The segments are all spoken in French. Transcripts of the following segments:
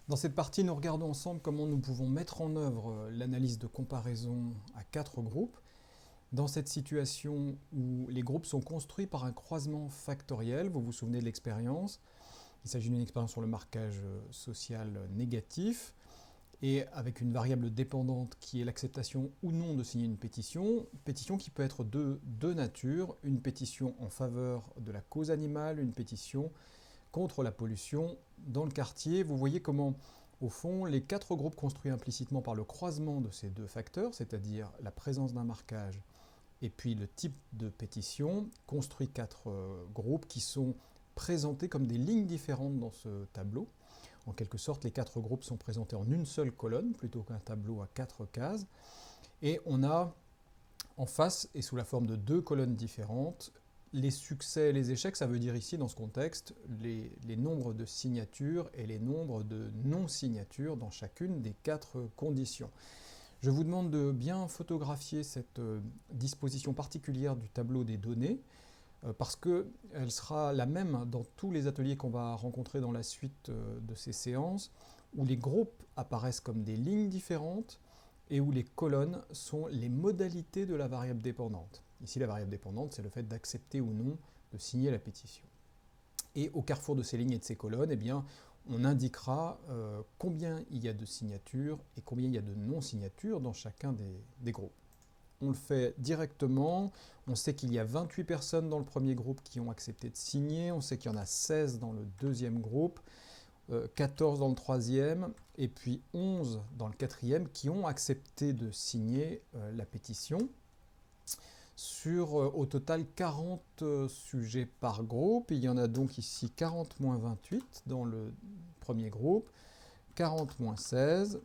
Dans cette partie, nous regardons ensemble comment nous pouvons mettre en œuvre l'analyse de comparaison à quatre groupes. Dans cette situation où les groupes sont construits par un croisement factoriel, vous vous souvenez de l'expérience, il s'agit d'une expérience sur le marquage social négatif, et avec une variable dépendante qui est l'acceptation ou non de signer une pétition qui peut être de deux natures, une pétition en faveur de la cause animale, une pétition contre la pollution dans le quartier. Vous voyez comment, au fond, les quatre groupes construits implicitement par le croisement de ces deux facteurs, c'est-à-dire la présence d'un marquage et puis le type de pétition, construit quatre groupes qui sont présentés comme des lignes différentes dans ce tableau. En quelque sorte, les quatre groupes sont présentés en une seule colonne plutôt qu'un tableau à quatre cases. Et on a en face, et sous la forme de deux colonnes différentes, les succès et les échecs. Ça veut dire ici, dans ce contexte, les nombres de signatures et les nombres de non-signatures dans chacune des quatre conditions. Je vous demande de bien photographier cette disposition particulière du tableau des données, parce qu'elle sera la même dans tous les ateliers qu'on va rencontrer dans la suite de ces séances, où les groupes apparaissent comme des lignes différentes et où les colonnes sont les modalités de la variable dépendante. Ici, la variable dépendante, c'est le fait d'accepter ou non de signer la pétition. Et au carrefour de ces lignes et de ces colonnes, eh bien, on indiquera combien il y a de signatures et combien il y a de non-signatures dans chacun des groupes. On le fait directement, on sait qu'il y a 28 personnes dans le premier groupe qui ont accepté de signer, on sait qu'il y en a 16 dans le deuxième groupe, 14 dans le troisième, et puis 11 dans le quatrième qui ont accepté de signer la pétition. Sur au total 40 sujets par groupe, il y en a donc ici 40-28 dans le premier groupe, 40-16,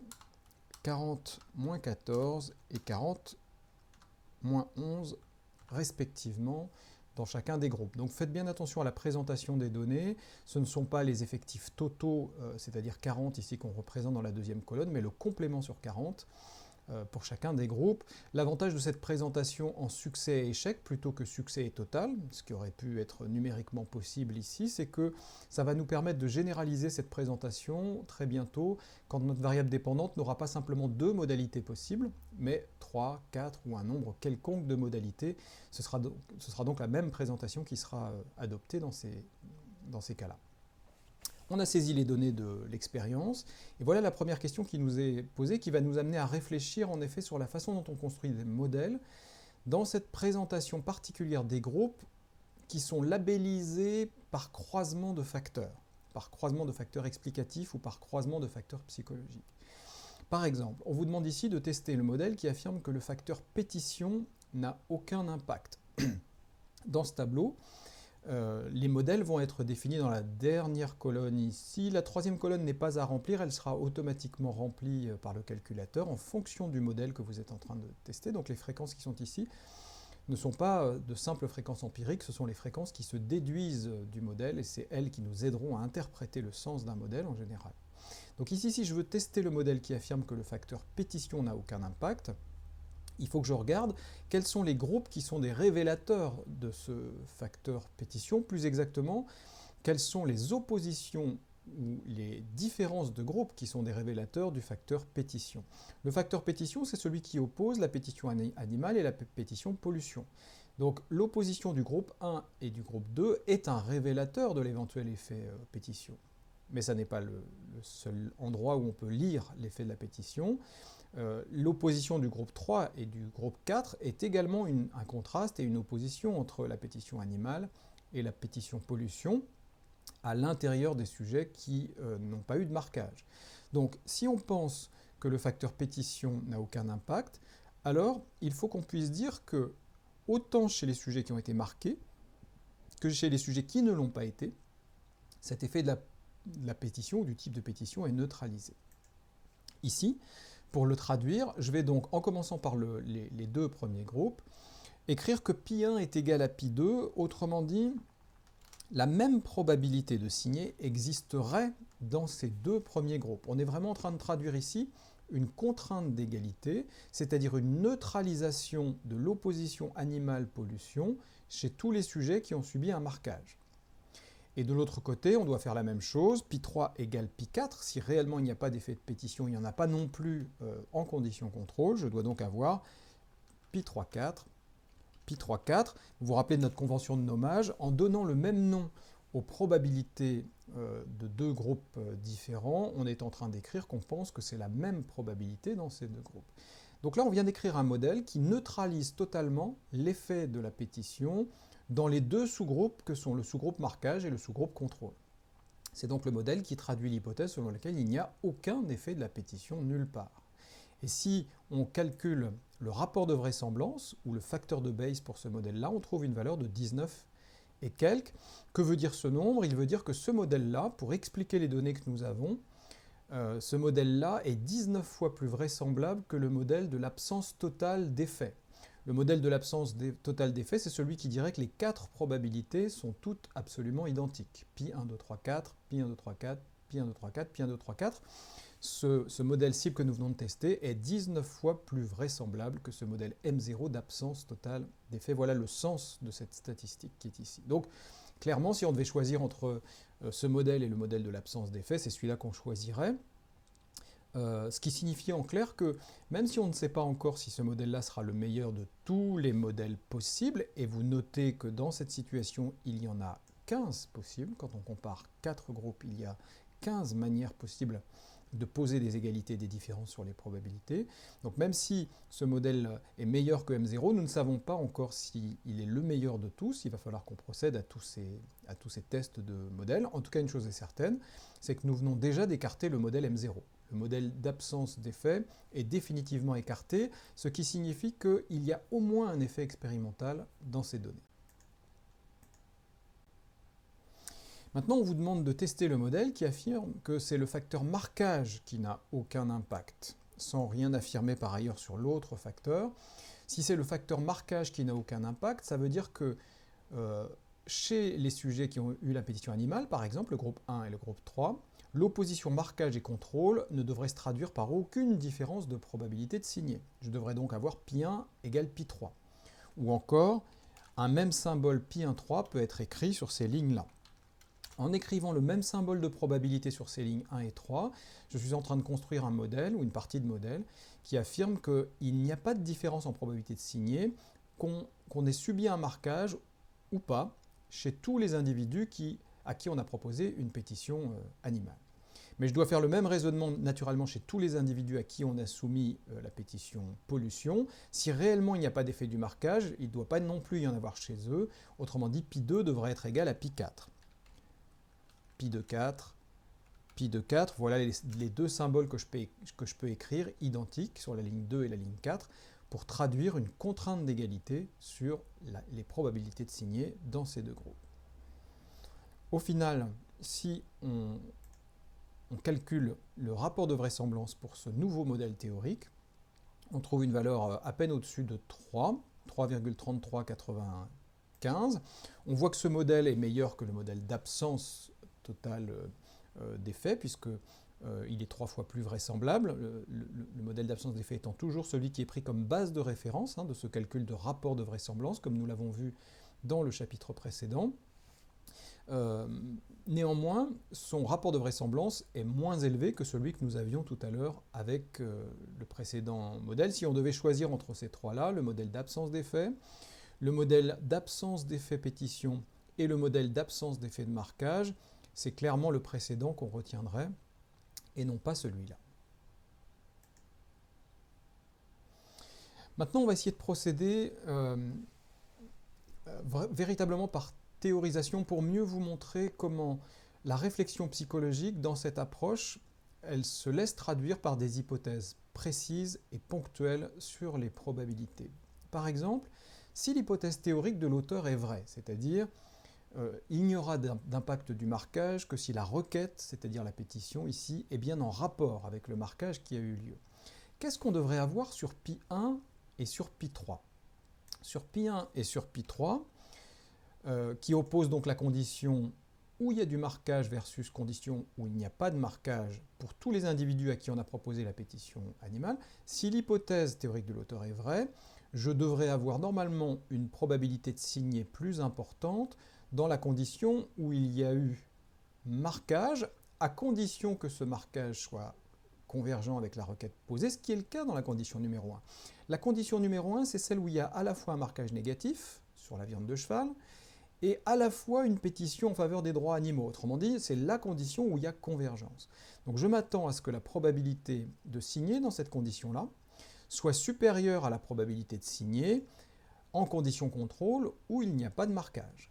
40-14 et 40-11 respectivement dans chacun des groupes. Donc faites bien attention à la présentation des données. Ce ne sont pas les effectifs totaux, c'est-à-dire 40 ici qu'on représente dans la deuxième colonne, mais le complément sur 40 pour chacun des groupes. L'avantage de cette présentation en succès et échec plutôt que succès et total, ce qui aurait pu être numériquement possible ici, c'est que ça va nous permettre de généraliser cette présentation très bientôt quand notre variable dépendante n'aura pas simplement deux modalités possibles, mais 3, 4 ou un nombre quelconque de modalités. Ce sera donc la même présentation qui sera adoptée dans ces cas-là. On a saisi les données de l'expérience, et voilà la première question qui nous est posée, qui va nous amener à réfléchir en effet sur la façon dont on construit des modèles dans cette présentation particulière des groupes qui sont labellisés par croisement de facteurs explicatifs ou par croisement de facteurs psychologiques. Par exemple, on vous demande ici de tester le modèle qui affirme que le facteur pétition n'a aucun impact. Dans ce tableau, les modèles vont être définis dans la dernière colonne ici. La troisième colonne n'est pas à remplir, elle sera automatiquement remplie par le calculateur en fonction du modèle que vous êtes en train de tester. Donc les fréquences qui sont ici ne sont pas de simples fréquences empiriques, ce sont les fréquences qui se déduisent du modèle et c'est elles qui nous aideront à interpréter le sens d'un modèle en général. Donc ici, si je veux tester le modèle qui affirme que le facteur pétition n'a aucun impact, il faut que je regarde quels sont les groupes qui sont des révélateurs de ce facteur pétition, plus exactement, quelles sont les oppositions ou les différences de groupes qui sont des révélateurs du facteur pétition. Le facteur pétition, c'est celui qui oppose la pétition animale et la pétition pollution. Donc l'opposition du groupe 1 et du groupe 2 est un révélateur de l'éventuel effet pétition. Mais ça n'est pas le seul endroit où on peut lire l'effet de la pétition. L'opposition du groupe 3 et du groupe 4 est également un contraste et une opposition entre la pétition animale et la pétition pollution à l'intérieur des sujets qui n'ont pas eu de marquage. Donc si on pense que le facteur pétition n'a aucun impact, alors il faut qu'on puisse dire que autant chez les sujets qui ont été marqués que chez les sujets qui ne l'ont pas été, cet effet de la pétition ou du type de pétition est neutralisé. Ici, pour le traduire, je vais donc, en commençant par les deux premiers groupes, écrire que π1 est égal à π2, autrement dit, la même probabilité de signer existerait dans ces deux premiers groupes. On est vraiment en train de traduire ici une contrainte d'égalité, c'est-à-dire une neutralisation de l'opposition animale-pollution chez tous les sujets qui ont subi un marquage. Et de l'autre côté, on doit faire la même chose, pi3 égale pi4. Si réellement il n'y a pas d'effet de pétition, il n'y en a pas non plus en condition contrôle. Je dois donc avoir pi3, 4, pi3, 4. Vous vous rappelez de notre convention de nommage, en donnant le même nom aux probabilités de deux groupes différents, on est en train d'écrire qu'on pense que c'est la même probabilité dans ces deux groupes. Donc là, on vient d'écrire un modèle qui neutralise totalement l'effet de la pétition dans les deux sous-groupes que sont le sous-groupe marquage et le sous-groupe contrôle. C'est donc le modèle qui traduit l'hypothèse selon laquelle il n'y a aucun effet de la pétition nulle part. Et si on calcule le rapport de vraisemblance, ou le facteur de Bayes pour ce modèle-là, on trouve une valeur de 19 et quelques. Que veut dire ce nombre? Il veut dire que ce modèle-là, pour expliquer les données que nous avons, ce modèle-là est 19 fois plus vraisemblable que le modèle de l'absence totale d'effet. Le modèle de l'absence totale d'effet, c'est celui qui dirait que les 4 probabilités sont toutes absolument identiques. Pi 1, 2, 3, 4, pi 1, 2, 3, 4, pi 1, 2, 3, 4, pi 1, 2, 3, 4. Ce modèle cible que nous venons de tester est 19 fois plus vraisemblable que ce modèle M0 d'absence totale d'effet. Voilà le sens de cette statistique qui est ici. Donc, clairement, si on devait choisir entre ce modèle et le modèle de l'absence d'effet, c'est celui-là qu'on choisirait. Ce qui signifie en clair que même si on ne sait pas encore si ce modèle-là sera le meilleur de tous les modèles possibles, et vous notez que dans cette situation, il y en a 15 possibles, quand on compare 4 groupes, il y a 15 manières possibles de poser des égalités et des différences sur les probabilités. Donc même si ce modèle est meilleur que M0, nous ne savons pas encore s'il est le meilleur de tous. Il va falloir qu'on procède à tous ces tests de modèles. En tout cas, une chose est certaine, c'est que nous venons déjà d'écarter le modèle M0. Le modèle d'absence d'effet est définitivement écarté, ce qui signifie qu'il y a au moins un effet expérimental dans ces données. Maintenant, on vous demande de tester le modèle qui affirme que c'est le facteur marquage qui n'a aucun impact, sans rien affirmer par ailleurs sur l'autre facteur. Si c'est le facteur marquage qui n'a aucun impact, ça veut dire que chez les sujets qui ont eu la pétition animale, par exemple le groupe 1 et le groupe 3, l'opposition marquage et contrôle ne devrait se traduire par aucune différence de probabilité de signer. Je devrais donc avoir pi1 égale pi3. Ou encore, un même symbole pi1,3 peut être écrit sur ces lignes-là. En écrivant le même symbole de probabilité sur ces lignes 1 et 3, je suis en train de construire un modèle, ou une partie de modèle, qui affirme qu'il n'y a pas de différence en probabilité de signer, qu'on ait subi un marquage ou pas, chez tous les individus à qui on a proposé une pétition animale. Mais je dois faire le même raisonnement naturellement chez tous les individus à qui on a soumis la pétition pollution. Si réellement il n'y a pas d'effet du marquage, il ne doit pas non plus y en avoir chez eux. Autrement dit, pi2 devrait être égal à pi4. Pi de 4, pi de 4, voilà les deux symboles que je peux écrire, identiques, sur la ligne 2 et la ligne 4, pour traduire une contrainte d'égalité sur les probabilités de signer dans ces deux groupes. Au final, si on calcule le rapport de vraisemblance pour ce nouveau modèle théorique, on trouve une valeur à peine au-dessus de 3, 3,3395. On voit que ce modèle est meilleur que le modèle d'absence totale d'effet, puisqu'il est 3 fois plus vraisemblable, le modèle d'absence d'effet étant toujours celui qui est pris comme base de référence de ce calcul de rapport de vraisemblance, comme nous l'avons vu dans le chapitre précédent. Néanmoins, son rapport de vraisemblance est moins élevé que celui que nous avions tout à l'heure avec le précédent modèle. Si on devait choisir entre ces trois-là, le modèle d'absence d'effet, le modèle d'absence d'effet pétition et le modèle d'absence d'effet de marquage, c'est clairement le précédent qu'on retiendrait et non pas celui-là. Maintenant, on va essayer de procéder véritablement par théorisation pour mieux vous montrer comment la réflexion psychologique dans cette approche, elle se laisse traduire par des hypothèses précises et ponctuelles sur les probabilités. Par exemple, si l'hypothèse théorique de l'auteur est vraie, c'est-à-dire il n'y aura d'impact du marquage que si la requête, c'est-à-dire la pétition ici, est bien en rapport avec le marquage qui a eu lieu. Qu'est-ce qu'on devrait avoir sur pi1 et sur pi3 ? Sur pi1 et sur pi3, qui oppose donc la condition où il y a du marquage versus condition où il n'y a pas de marquage pour tous les individus à qui on a proposé la pétition animale, si l'hypothèse théorique de l'auteur est vraie, je devrais avoir normalement une probabilité de signer plus importante dans la condition où il y a eu marquage, à condition que ce marquage soit convergent avec la requête posée, ce qui est le cas dans la condition numéro 1. La condition numéro 1, c'est celle où il y a à la fois un marquage négatif sur la viande de cheval et à la fois une pétition en faveur des droits animaux. Autrement dit, c'est la condition où il y a convergence. Donc je m'attends à ce que la probabilité de signer dans cette condition-là soit supérieure à la probabilité de signer en condition contrôle où il n'y a pas de marquage.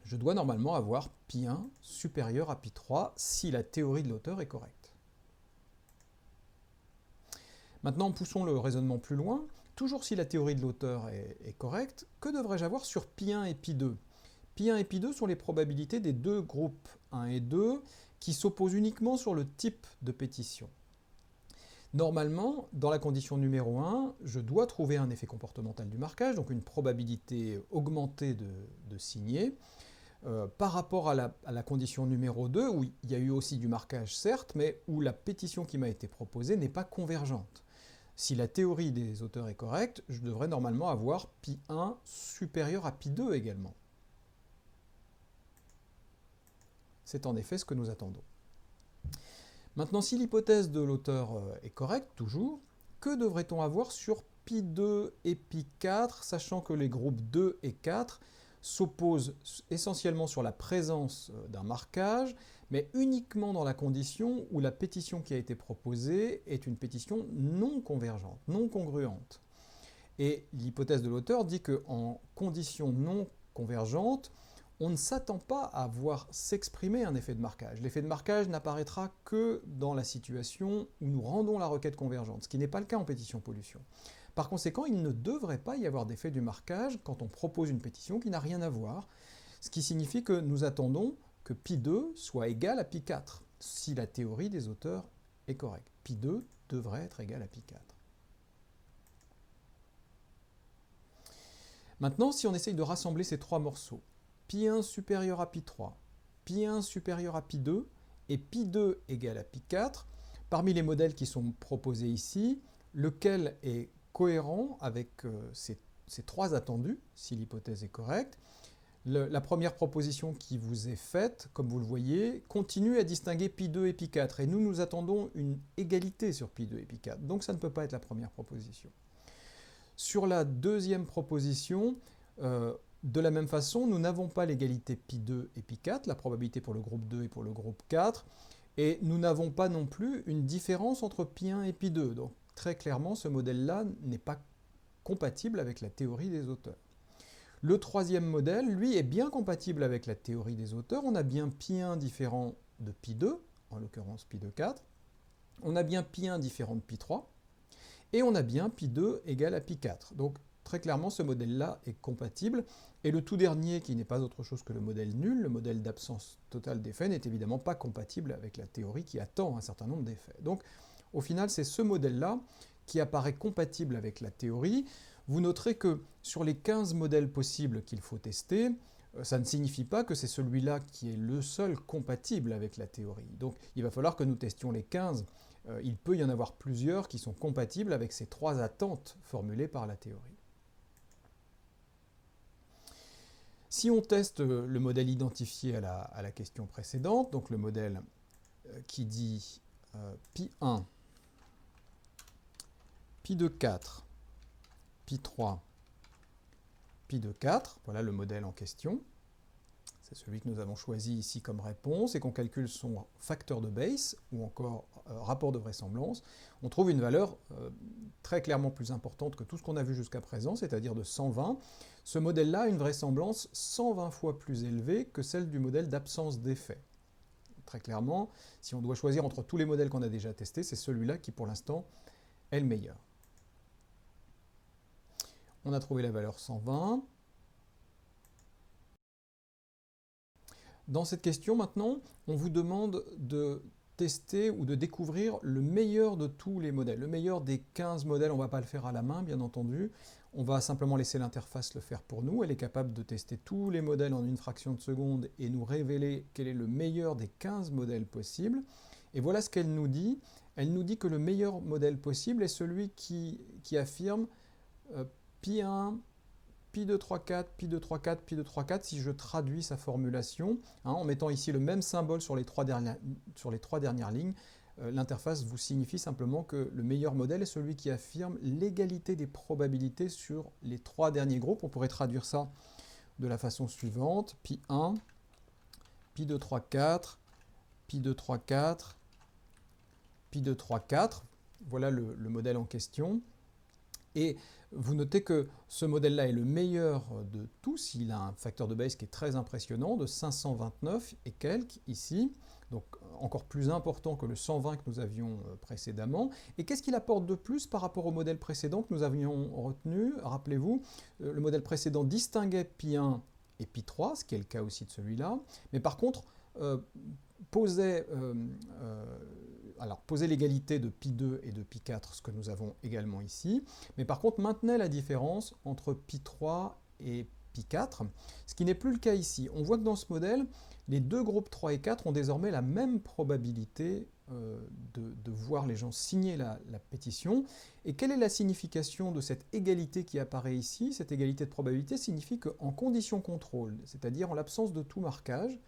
Je dois normalement avoir π1 supérieur à π3 si la théorie de l'auteur est correcte. Maintenant, poussons le raisonnement plus loin. Toujours si la théorie de l'auteur est correcte, que devrais-je avoir sur π1 et π2 ? π1 et π2 sont les probabilités des deux groupes 1 et 2 qui s'opposent uniquement sur le type de pétition. Normalement, dans la condition numéro 1, je dois trouver un effet comportemental du marquage, donc une probabilité augmentée de signer, par rapport à la condition numéro 2, où il y a eu aussi du marquage, certes, mais où la pétition qui m'a été proposée n'est pas convergente. Si la théorie des auteurs est correcte, je devrais normalement avoir π1 supérieur à π2 également. C'est en effet ce que nous attendons. Maintenant, si l'hypothèse de l'auteur est correcte, toujours, que devrait-on avoir sur π2 et π4, sachant que les groupes 2 et 4 s'opposent essentiellement sur la présence d'un marquage, mais uniquement dans la condition où la pétition qui a été proposée est une pétition non convergente, non congruente. Et l'hypothèse de l'auteur dit qu'en condition non convergente, on ne s'attend pas à voir s'exprimer un effet de marquage. L'effet de marquage n'apparaîtra que dans la situation où nous rendons la requête convergente, ce qui n'est pas le cas en pétition pollution. Par conséquent, il ne devrait pas y avoir d'effet du marquage quand on propose une pétition qui n'a rien à voir, ce qui signifie que nous attendons que π2 soit égal à π4, si la théorie des auteurs est correcte. π2 devrait être égal à π4. Maintenant, si on essaye de rassembler ces trois morceaux, π1 supérieur à π3, π1 supérieur à π2 et π2 égal à π4, parmi les modèles qui sont proposés ici, lequel est cohérent avec ces trois attendus, si l'hypothèse est correcte. La première proposition qui vous est faite, comme vous le voyez, continue à distinguer π2 et π4, et nous attendons une égalité sur π2 et π4, donc ça ne peut pas être la première proposition. Sur la deuxième proposition, de la même façon, nous n'avons pas l'égalité π2 et π4, la probabilité pour le groupe 2 et pour le groupe 4, et nous n'avons pas non plus une différence entre π1 et π2. Donc très clairement, ce modèle-là n'est pas compatible avec la théorie des auteurs. Le troisième modèle, lui, est bien compatible avec la théorie des auteurs. On a bien π1 différent de π2, en l'occurrence π2,4. On a bien π1 différent de π3, et on a bien π2 égal à π4. Donc très clairement, ce modèle-là est compatible. Et le tout dernier, qui n'est pas autre chose que le modèle nul, le modèle d'absence totale d'effet, n'est évidemment pas compatible avec la théorie qui attend un certain nombre d'effets. Donc, au final, c'est ce modèle-là qui apparaît compatible avec la théorie. Vous noterez que sur les 15 modèles possibles qu'il faut tester, ça ne signifie pas que c'est celui-là qui est le seul compatible avec la théorie. Donc, il va falloir que nous testions les 15. Il peut y en avoir plusieurs qui sont compatibles avec ces trois attentes formulées par la théorie. Si on teste le modèle identifié à la question précédente, donc le modèle qui dit π1, π2,4, π3, π2,4, voilà le modèle en question. C'est celui que nous avons choisi ici comme réponse et qu'on calcule son facteur de Bayes ou encore rapport de vraisemblance. On trouve une valeur très clairement plus importante que tout ce qu'on a vu jusqu'à présent, c'est-à-dire de 120. Ce modèle-là a une vraisemblance 120 fois plus élevée que celle du modèle d'absence d'effet. Très clairement, si on doit choisir entre tous les modèles qu'on a déjà testés, c'est celui-là qui pour l'instant est le meilleur. On a trouvé la valeur 120. Dans cette question, maintenant, on vous demande de tester ou de découvrir le meilleur de tous les modèles. Le meilleur des 15 modèles, on ne va pas le faire à la main, bien entendu. On va simplement laisser l'interface le faire pour nous. Elle est capable de tester tous les modèles en une fraction de seconde et nous révéler quel est le meilleur des 15 modèles possibles. Et voilà ce qu'elle nous dit. Elle nous dit que le meilleur modèle possible est celui qui affirme π1 pi 2, 3, 4, pi 2, 3, 4, pi 2, 3, 4, si je traduis sa formulation, en mettant ici le même symbole sur les trois dernières lignes, l'interface vous signifie simplement que le meilleur modèle est celui qui affirme l'égalité des probabilités sur les trois derniers groupes. On pourrait traduire ça de la façon suivante, pi 1, pi 2, 3, 4, pi 2, 3, 4, pi 2, 3, 4. Voilà le modèle en question. Et vous notez que ce modèle-là est le meilleur de tous. Il a un facteur de Bayes qui est très impressionnant, de 529 et quelques ici. Donc encore plus important que le 120 que nous avions précédemment. Et qu'est-ce qu'il apporte de plus par rapport au modèle précédent que nous avions retenu? Rappelez-vous, le modèle précédent distinguait pi 1 et pi 3, ce qui est le cas aussi de celui-là. Mais par contre, posait l'égalité de pi 2 et de pi 4, ce que nous avons également ici, mais par contre maintenait la différence entre pi 3 et pi 4, ce qui n'est plus le cas ici. On voit que dans ce modèle, les deux groupes 3 et 4 ont désormais la même probabilité de voir les gens signer la pétition. Et quelle est la signification de cette égalité qui apparaît ici? Cette égalité de probabilité signifie qu'en condition contrôle, c'est-à-dire en l'absence de tout marquage,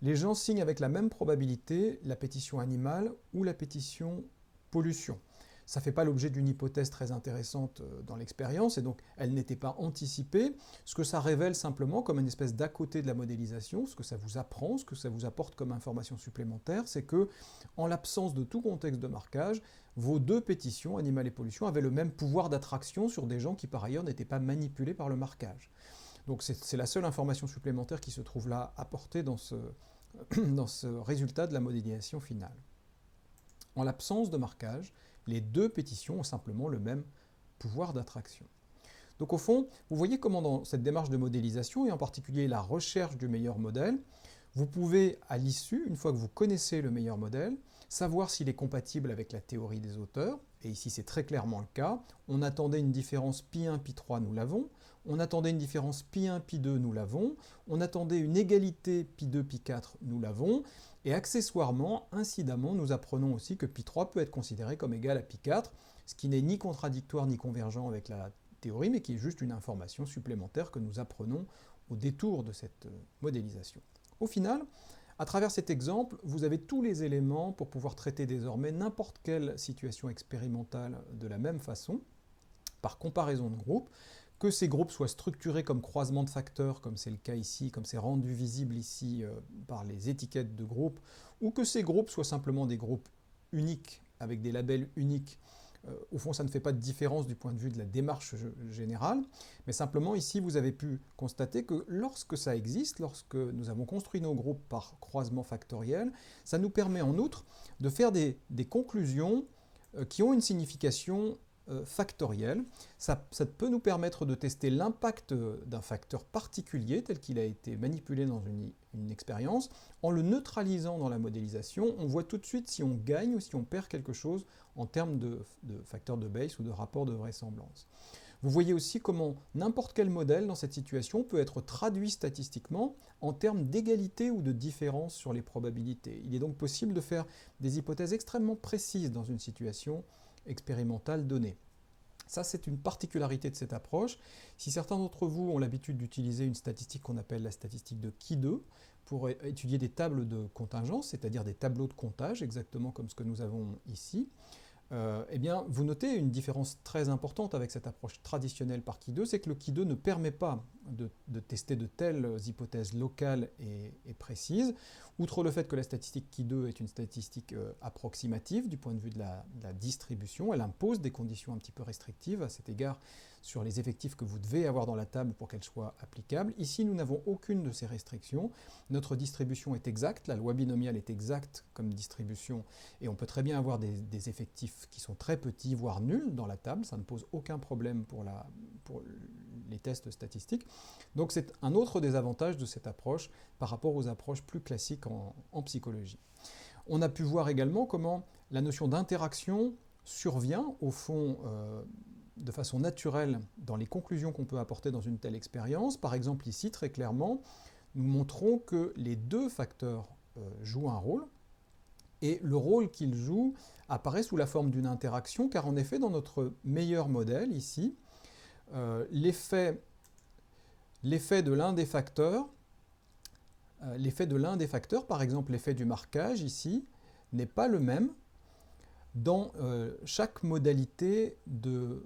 les gens signent avec la même probabilité la pétition animale ou la pétition pollution. Ça ne fait pas l'objet d'une hypothèse très intéressante dans l'expérience, et donc elle n'était pas anticipée. Ce que ça révèle simplement, comme une espèce d'à côté de la modélisation, ce que ça vous apprend, ce que ça vous apporte comme information supplémentaire, c'est que, en l'absence de tout contexte de marquage, vos deux pétitions, animale et pollution, avaient le même pouvoir d'attraction sur des gens qui par ailleurs n'étaient pas manipulés par le marquage. Donc c'est la seule information supplémentaire qui se trouve là apportée dans ce résultat de la modélisation finale. En l'absence de marquage, les deux pétitions ont simplement le même pouvoir d'attraction. Donc au fond, vous voyez comment dans cette démarche de modélisation, et en particulier la recherche du meilleur modèle, vous pouvez, à l'issue, une fois que vous connaissez le meilleur modèle, savoir s'il est compatible avec la théorie des auteurs, et ici c'est très clairement le cas. On attendait une différence pi 1, pi 3, nous l'avons. On attendait une différence pi 1, pi 2, nous l'avons. On attendait une égalité pi 2, pi 4, nous l'avons. Et accessoirement, incidemment, nous apprenons aussi que pi 3 peut être considéré comme égal à pi 4, ce qui n'est ni contradictoire ni convergent avec la théorie, mais qui est juste une information supplémentaire que nous apprenons au détour de cette modélisation. Au final, à travers cet exemple, vous avez tous les éléments pour pouvoir traiter désormais n'importe quelle situation expérimentale de la même façon, par comparaison de groupes, que ces groupes soient structurés comme croisement de facteurs, comme c'est le cas ici, comme c'est rendu visible ici par les étiquettes de groupes, ou que ces groupes soient simplement des groupes uniques, avec des labels uniques. Au fond, ça ne fait pas de différence du point de vue de la démarche générale, mais simplement ici, vous avez pu constater que lorsque ça existe, lorsque nous avons construit nos groupes par croisement factoriel, ça nous permet en outre de faire des conclusions qui ont une signification factorielle. Ça peut nous permettre de tester l'impact d'un facteur particulier tel qu'il a été manipulé dans une expérience. En le neutralisant dans la modélisation, on voit tout de suite si on gagne ou si on perd quelque chose en termes de facteur de Bayes ou de rapport de vraisemblance. Vous voyez aussi comment n'importe quel modèle dans cette situation peut être traduit statistiquement en termes d'égalité ou de différence sur les probabilités. Il est donc possible de faire des hypothèses extrêmement précises dans une situation expérimentale donnée. Ça, c'est une particularité de cette approche. Si certains d'entre vous ont l'habitude d'utiliser une statistique qu'on appelle la statistique de Key-2 pour étudier des tables de contingence, c'est-à-dire des tableaux de comptage, exactement comme ce que nous avons ici, eh bien, vous notez une différence très importante avec cette approche traditionnelle par Key-2, c'est que le Key-2 ne permet pas de tester de telles hypothèses locales et précises. Outre le fait que la statistique Key-2 est une statistique approximative du point de vue de la distribution, elle impose des conditions un petit peu restrictives à cet égard sur les effectifs que vous devez avoir dans la table pour qu'elle soit applicable. Ici, nous n'avons aucune de ces restrictions. Notre distribution est exacte, la loi binomiale est exacte comme distribution, et on peut très bien avoir des effectifs qui sont très petits, voire nuls dans la table. Ça ne pose aucun problème pour les tests statistiques. Donc c'est un autre des avantages de cette approche par rapport aux approches plus classiques en psychologie. On a pu voir également comment la notion d'interaction survient au fond de façon naturelle dans les conclusions qu'on peut apporter dans une telle expérience. Par exemple ici, très clairement, nous montrons que les deux facteurs jouent un rôle, et le rôle qu'ils jouent apparaît sous la forme d'une interaction, car en effet, dans notre meilleur modèle ici, l'effet l'effet de l'un des facteurs, par exemple l'effet du marquage ici, n'est pas le même dans chaque modalité de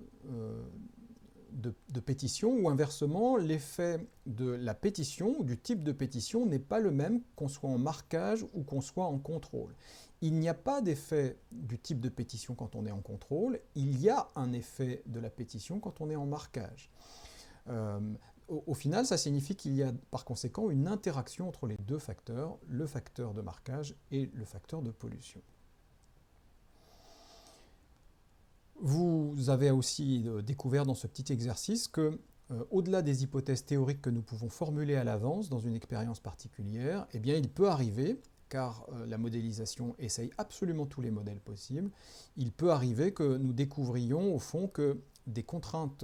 pétition, ou inversement, l'effet de la pétition ou du type de pétition n'est pas le même qu'on soit en marquage ou qu'on soit en contrôle. Il n'y a pas d'effet du type de pétition quand on est en contrôle, il y a un effet de la pétition quand on est en marquage. Au final, ça signifie qu'il y a par conséquent une interaction entre les deux facteurs, le facteur de marquage et le facteur de pollution. Vous avez aussi découvert dans ce petit exercice que, au-delà des hypothèses théoriques que nous pouvons formuler à l'avance dans une expérience particulière, eh bien, il peut arriver, car la modélisation essaye absolument tous les modèles possibles, il peut arriver que nous découvrions au fond que des contraintes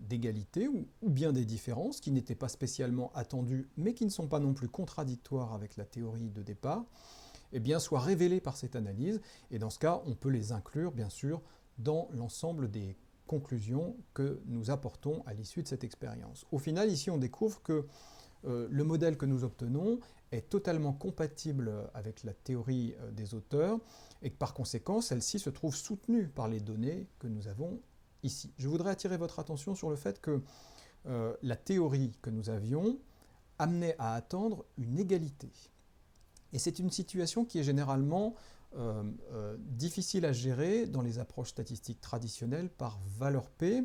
d'égalité ou bien des différences qui n'étaient pas spécialement attendues, mais qui ne sont pas non plus contradictoires avec la théorie de départ, eh bien, soient révélées par cette analyse, et dans ce cas, on peut les inclure, bien sûr, dans l'ensemble des conclusions que nous apportons à l'issue de cette expérience. Au final, ici, on découvre que le modèle que nous obtenons est totalement compatible avec la théorie des auteurs et que par conséquent, celle-ci se trouve soutenue par les données que nous avons ici. Je voudrais attirer votre attention sur le fait que la théorie que nous avions amenait à attendre une égalité. Et c'est une situation qui est généralement difficile à gérer dans les approches statistiques traditionnelles par valeur P,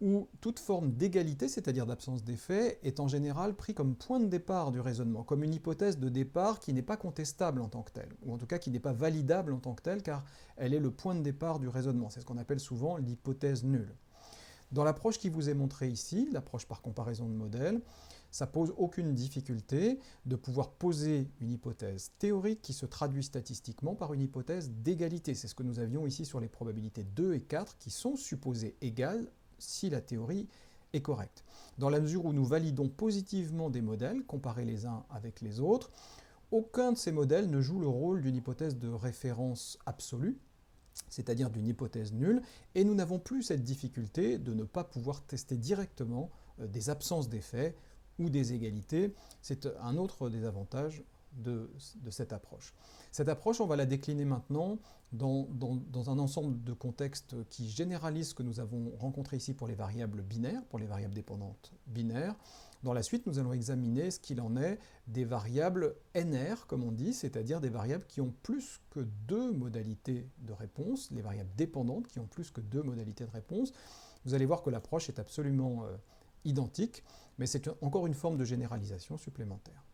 où toute forme d'égalité, c'est-à-dire d'absence d'effet, est en général pris comme point de départ du raisonnement, comme une hypothèse de départ qui n'est pas contestable en tant que telle, ou en tout cas qui n'est pas validable en tant que telle, car elle est le point de départ du raisonnement. C'est ce qu'on appelle souvent l'hypothèse nulle. Dans l'approche qui vous est montrée ici, l'approche par comparaison de modèles, ça pose aucune difficulté de pouvoir poser une hypothèse théorique qui se traduit statistiquement par une hypothèse d'égalité. C'est ce que nous avions ici sur les probabilités 2 et 4 qui sont supposées égales si la théorie est correcte. Dans la mesure où nous validons positivement des modèles, comparés les uns avec les autres, aucun de ces modèles ne joue le rôle d'une hypothèse de référence absolue, c'est-à-dire d'une hypothèse nulle, et nous n'avons plus cette difficulté de ne pas pouvoir tester directement des absences d'effets ou des égalités. C'est un autre des avantages de cette approche. Cette approche, on va la décliner maintenant dans un ensemble de contextes qui généralisent ce que nous avons rencontré ici pour les variables binaires, pour les variables dépendantes binaires. Dans la suite, nous allons examiner ce qu'il en est des variables NR, comme on dit, c'est-à-dire des variables qui ont plus que deux modalités de réponse, les variables dépendantes qui ont plus que deux modalités de réponse. Vous allez voir que l'approche est absolument identique, mais c'est encore une forme de généralisation supplémentaire.